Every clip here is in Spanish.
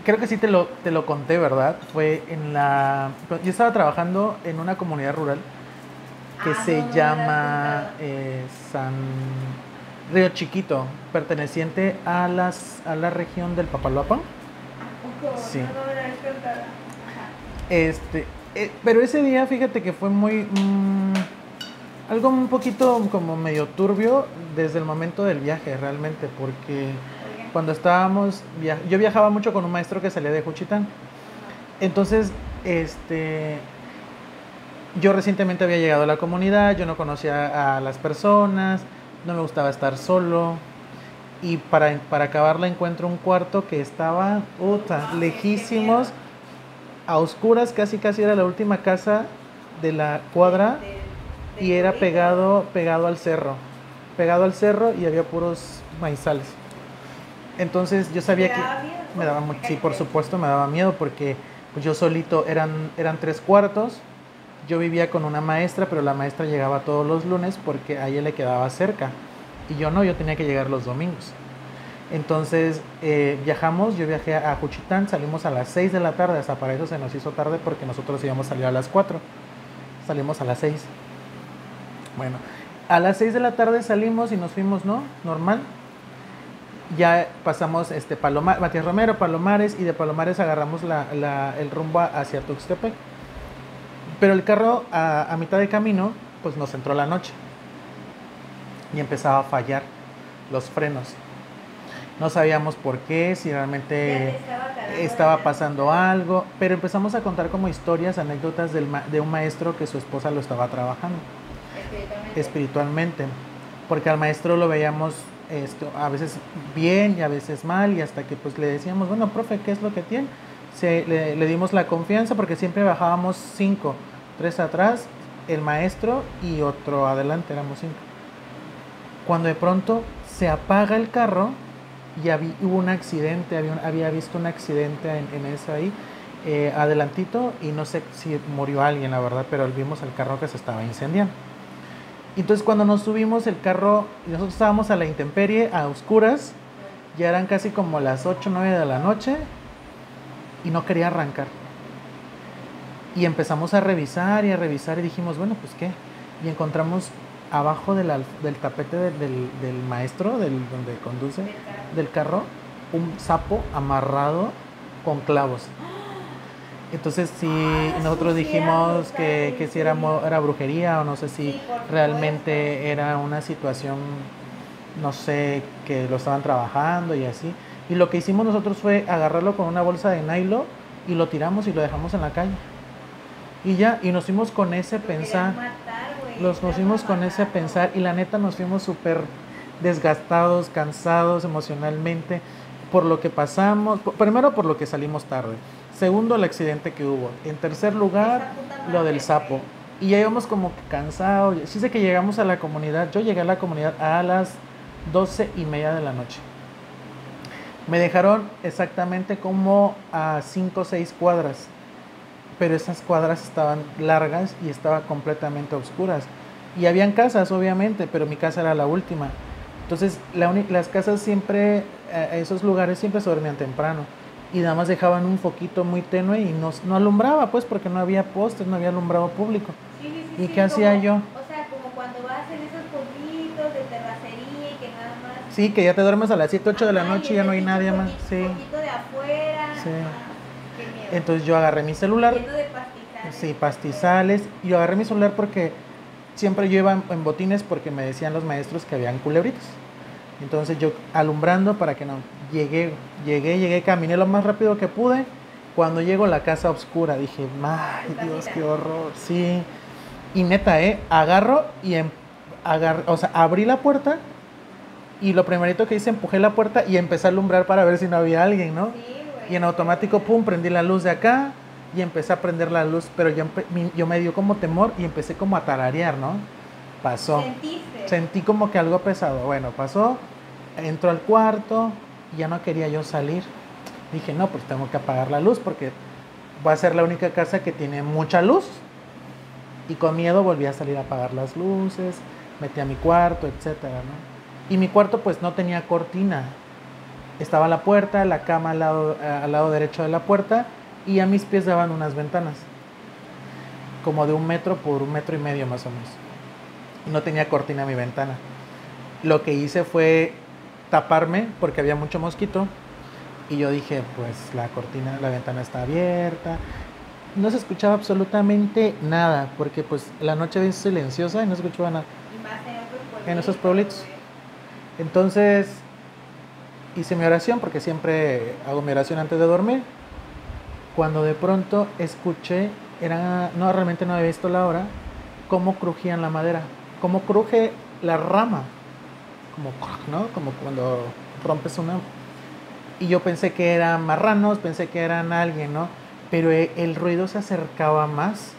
creo que sí te lo conté, ¿verdad? Fue en la... Yo estaba trabajando en una comunidad rural que Ah, se no, no me lo has llama contado. San Río Chiquito, perteneciente a la región del Papaloapan. ¿A poco? Sí. No, no me lo has contado. Ajá. Este, pero ese día, fíjate que fue muy... algo un poquito como medio turbio desde el momento del viaje, realmente, porque ¿Por qué? cuando estábamos... Yo viajaba mucho con un maestro que salía de Juchitán. Ajá. Entonces, este, yo recientemente había llegado a la comunidad, yo no conocía a las personas, no me gustaba estar solo. Y para acabarla encuentro un cuarto que estaba No mames, qué miedo. lejísimos, a oscuras, casi casi era la última casa de la cuadra Del y era pueblito. pegado al cerro y había puros maizales. Entonces yo ¿Y te sabía que daba miedo? me daba Me mucho, cae sí, por feo. supuesto me daba miedo porque pues yo solito eran tres cuartos. Yo vivía con una maestra, pero la maestra llegaba todos los lunes porque a ella le quedaba cerca. Y yo no, yo tenía que llegar los domingos. Entonces viajamos, yo viajé a Juchitán, salimos a las 6 de la tarde, hasta para eso se nos hizo tarde porque nosotros íbamos a salir a las 4, salimos a las 6. Bueno, a las 6 de la tarde salimos y nos fuimos, ¿no? Normal. Ya pasamos Matías Romero, Palomares, y de Palomares agarramos el rumbo hacia Tuxtepec. Pero el carro a mitad de camino, pues nos entró la noche y empezaba a fallar los frenos. No sabíamos por qué, si Ya te realmente estaba calando de estaba la pasando ansiedad. algo, pero empezamos a contar como historias, anécdotas de un maestro que su esposa lo estaba trabajando Espiritualmente. espiritualmente, porque al maestro lo veíamos a veces bien y a veces mal, y hasta que pues le decíamos, bueno, profe, ¿qué es lo que tiene? Le dimos la confianza porque siempre bajábamos cinco, tres atrás, el maestro y otro adelante, éramos cinco. Cuando de pronto se apaga el carro y hubo un accidente, había visto un accidente en eso ahí, adelantito, y no sé si murió alguien, la verdad, pero vimos el carro que se estaba incendiando. Entonces cuando nos subimos el carro, nosotros estábamos a la intemperie, a oscuras, ya eran casi como las 8 o 9 de la noche y no quería arrancar. Y empezamos a revisar y dijimos, bueno, pues qué. Y encontramos abajo del tapete del maestro, donde conduce, Del carro. del carro, un sapo amarrado con clavos. Entonces sí, ¡Ah, nosotros sí era dijimos brutal! que ¿En si era, serio? era brujería o no sé si Sí, por supuesto. realmente era una situación, no sé, que lo estaban trabajando y así. Y lo que hicimos nosotros fue agarrarlo con una bolsa de nylon y lo tiramos y lo dejamos en la calle. Y ya, y nos fuimos con ese Lo querían pensar, matar, güey. nos Estás fuimos con ese trabajando. pensar y la neta nos fuimos súper desgastados, cansados emocionalmente por lo que pasamos, primero por lo que salimos tarde, segundo el accidente que hubo, en tercer lugar Esa puta lo del madre, sapo, güey. y ya íbamos como que cansados. Sí sé que llegamos a la comunidad, yo llegué a la comunidad a las 12:30 de la noche. Me dejaron exactamente como a 5 o 6 cuadras, pero esas cuadras estaban largas y estaba completamente oscuras. Y habían casas, obviamente, pero mi casa era la última. Entonces, las casas siempre, esos lugares siempre se dormían temprano. Y nada más dejaban un foquito muy tenue y no alumbraba, pues, porque no había postes, no había alumbrado público. Sí, sí, sí, ¿Y qué sí, hacía como, yo? o sea, como cuando vas en esos pueblitos de terracería y que nada más, Sí, que ya te duermes a las 7 8 de la ajá, y noche y es ya no el hay pinche nadie más. Sí, foquito de afuera, sí. no, qué miedo, Entonces yo agarré mi celular, lleno de pastizales sí, por fuera. pastizales, y yo agarré mi celular porque siempre yo iba en botines porque me decían los maestros que habían culebritos. Entonces yo alumbrando para que no. Llegué, caminé lo más rápido que pude. Cuando llego a la casa oscura dije, Tu ay Dios, casita. qué horror. Sí. Y neta, agarro y o sea, abrí la puerta y lo primerito que hice, empujé la puerta y empecé a alumbrar para ver si no había alguien, ¿no? Sí, Y en güey, qué automático, horrible. pum, prendí la luz de acá y empecé a prender la luz, pero yo me dio como temor y empecé como a tararear, ¿no? Pasó. Sentiste. Sentí como que algo pesado. Bueno, pasó, entró al cuarto y ya no quería yo salir. Dije, no, pues tengo que apagar la luz porque va a ser la única casa que tiene mucha luz. Y con miedo volví a salir a apagar las luces, metí a mi cuarto, etcétera, ¿no? Y mi cuarto pues no tenía cortina. Estaba la puerta, la cama al lado derecho de la puerta, y a mis pies daban unas ventanas, como de 1 metro por 1 metro y medio más o menos. No tenía cortina mi ventana. Lo que hice fue taparme porque había mucho mosquito, y yo dije, pues la ventana está abierta. No se escuchaba absolutamente nada, porque pues la noche es silenciosa y no se escuchaba nada. Y más En esos pueblitos. Entonces hice mi oración, porque siempre hago mi oración antes de dormir. Cuando de pronto escuché, no, realmente no había visto la hora, cómo crujían la madera, cómo cruje la rama, ¿no? Como cuando rompes una. Y yo pensé que eran marranos, pensé que eran alguien, ¿no? Pero el ruido se acercaba más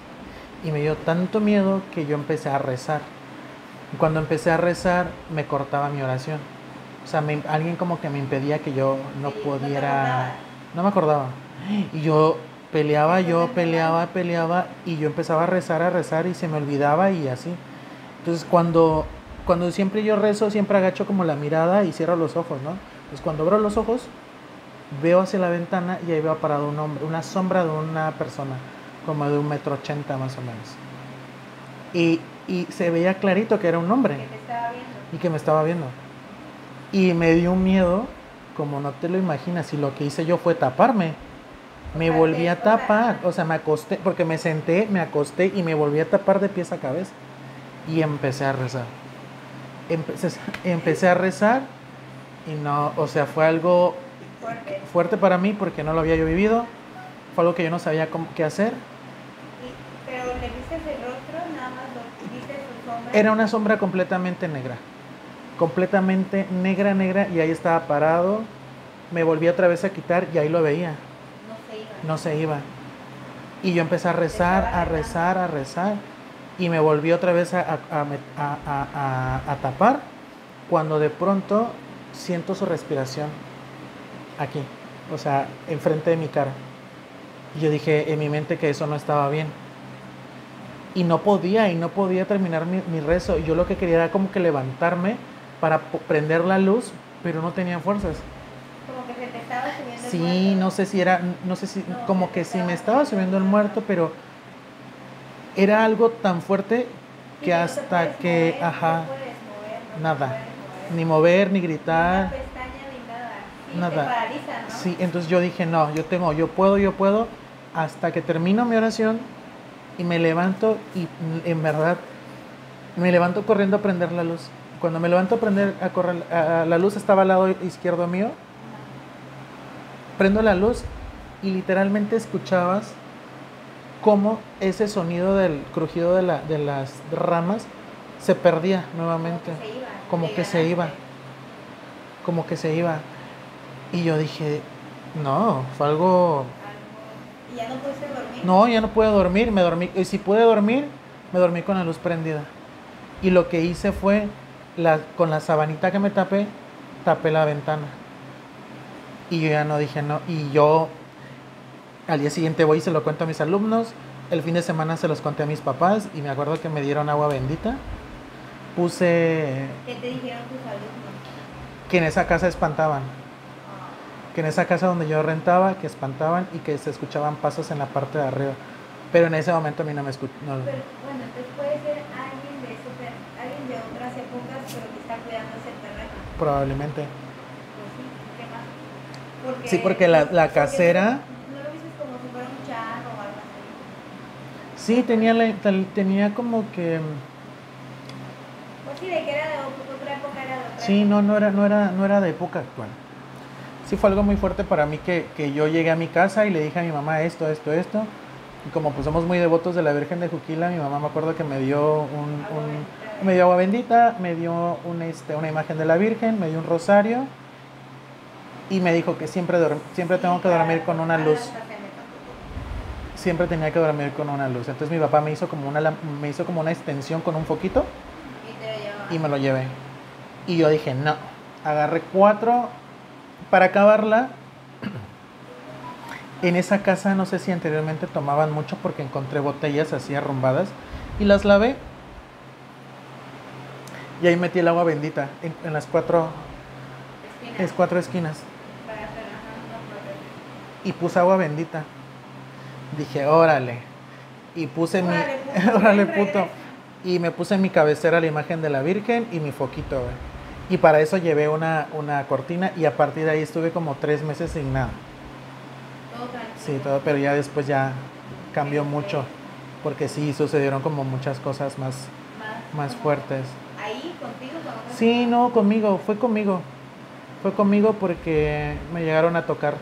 y me dio tanto miedo que yo empecé a rezar. Y cuando empecé a rezar, me cortaba mi oración. O sea, alguien como que me impedía que yo no pudiera. No me acordaba. Y yo peleaba, y yo empezaba a rezar y se me olvidaba y así. Entonces cuando siempre yo rezo, siempre agacho como la mirada y cierro los ojos, ¿no? Entonces cuando abro los ojos, veo hacia la ventana y ahí veo parado un hombre, una sombra de una persona, como de 1,80 m más o menos. Y se veía clarito que era un hombre. Que te estaba viendo. Y que me estaba viendo. Y me dio un miedo, como no te lo imaginas, y lo que hice yo fue taparme. Me volví a tapar, o sea, me acosté, porque me senté, me acosté y me volví a tapar de pies a cabeza. Y empecé a rezar. Empecé a rezar y no, o sea, fue algo fuerte para mí porque no lo había yo vivido. Fue algo que yo no sabía qué hacer. ¿Pero le viste el rostro? Nada más lo viste su sombra. Era una sombra completamente negra. Completamente negra, y ahí estaba parado. Me volví otra vez a quitar y ahí lo veía. No se iba. Y yo empecé a rezar, y me volví otra vez a tapar, cuando de pronto siento su respiración aquí, o sea, enfrente de mi cara. Y yo dije en mi mente que eso no estaba bien. Y no podía terminar mi rezo. Y yo lo que quería era como que levantarme para prender la luz, pero no tenía fuerzas. Como que se te estaba subiendo Sí, el muerto. no sé si, como que sí me estaba subiendo el muerto, pero era algo tan fuerte que Sí, hasta que, no te puedes mover, nada, ni mover, ni gritar, Ni una pestaña ni nada. Sí, nada. te paraliza, ¿no? Sí, entonces yo dije, no, yo puedo, hasta que termino mi oración y me levanto, y en verdad me levanto corriendo a prender la luz. Cuando me levanto la luz estaba al lado izquierdo mío. Prendo la luz y literalmente escuchabas cómo ese sonido del crujido de las ramas se perdía nuevamente. Como que se iba. Y yo dije, no, fue algo. ¿Y ya no pudiste dormir? No, ya no pude dormir, me dormí. Y si pude dormir, me dormí con la luz prendida. Y lo que hice fue, con la sabanita que me tapé la ventana. Y yo ya no dije no. Y yo al día siguiente voy y se lo cuento a mis alumnos. El fin de semana se los conté a mis papás y me acuerdo que me dieron agua bendita. ¿Qué te dijeron tus alumnos? Que en esa casa espantaban. Que en esa casa donde yo rentaba, que espantaban y que se escuchaban pasos en la parte de arriba. Pero en ese momento a mí no me escuchó. No. Pero bueno, entonces puede ser alguien de otras épocas, pero que está cuidando ese terreno. Probablemente. Pues sí, ¿qué más? Sí, porque la casera. ¿No lo viste como si fuera un charro o algo así? Sí, tenía como que. Pues sí, de que era de otra época, era de otra Sí, época. no era de época actual. Sí, fue algo muy fuerte para mí que yo llegué a mi casa y le dije a mi mamá esto. Y como pues somos muy devotos de la Virgen de Juquila, mi mamá me acuerdo que me dio me dio agua bendita, me dio una imagen de la Virgen, me dio un rosario y me dijo que siempre tengo que dormir con una luz. Siempre tenía que dormir con una luz. Entonces mi papá me hizo como una extensión con un foquito y me lo llevé. Y yo dije, no, agarré 4 para acabarla. En esa casa no sé si anteriormente tomaban mucho porque encontré botellas así arrumbadas y las lavé. Y ahí metí el agua bendita en las 4 esquinas. y puse agua bendita. Dije, órale. Y puse Órale, mi... puto, órale, ven, puto. regresa. Y me puse en mi cabecera la imagen de la Virgen y mi foquito, güey. Y para eso llevé una cortina y a partir de ahí estuve como 3 meses sin nada. Todo tranquilo. Sí, todo, pero ya después ya cambió mucho. Porque sí, sucedieron como muchas cosas más como fuertes. Ahí contigo con otras Sí, personas. no, conmigo, fue conmigo. Fue conmigo porque me llegaron a tocar